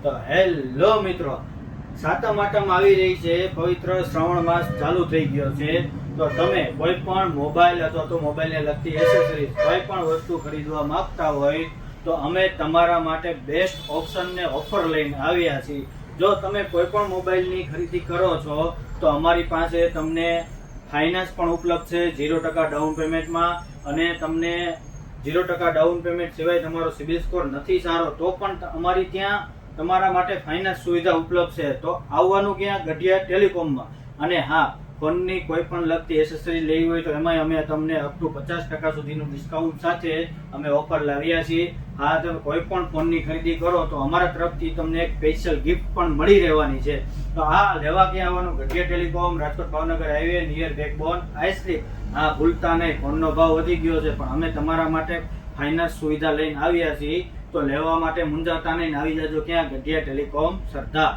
તો હેલો મિત્રો, સાતમ આઠમ આવી રહી છે. પવિત્ર શ્રાવણ માસ ચાલુ થઈ ગયો છે. તો તમે કોઈ પણ મોબાઈલ અથવા તો મોબાઈલને લગતી એસેસરીઝ કોઈ પણ વસ્તુ ખરીદવા માંગતા હોય તો અમે તમારા માટે બેસ્ટ ઓપ્શન ને ઓફર લઈને આવ્યા છીએ. જો તમે કોઈ પણ મોબાઈલની ખરીદી કરો છો તો અમારી પાસે તમને ફાઇનાન્સ પણ ઉપલબ્ધ છે 0% ડાઉન પેમેન્ટમાં, અને તમને 0% ડાઉન પેમેન્ટ સિવાય તમારો સિબિલ સ્કોર નથી સારો તો પણ અમારી ત્યાં તમારા માટે ફાઇનાન્સ સુવિધા ઉપલબ્ધ છે. તો આવવાનું ક્યાં? ગઢિયા ટેલિકોમમાં. અને હા, ફોનની કોઈ પણ લગતી એસેસરી લેવી હોય તો એમાં અમે તમને અપ ટુ 50% સુધીનું ડિસ્કાઉન્ટ સાથે અમે ઓફર લાવ્યા છીએ. હા, તમે કોઈ પણ ફોનની ખરીદી કરો તો અમારા તરફથી તમને એક સ્પેશિયલ ગિફ્ટ પણ મળી રહેવાની છે. તો આ લેવા ક્યાં આવવાનું? Gadhiya telecom, Rajkot Bhavnagar highway, near backbone ice cream. હા, ભૂલતા નહીં, ફોનનો ભાવ વધી ગયો છે પણ અમે તમારા માટે ફાઇનાન્સ સુવિધા લઈને આવ્યા છીએ. તો લેવા માટે મૂંઝાતા નહીં, આવી જાજો ક્યાં? ગઢિયા ટેલિકોમ, સરદાર.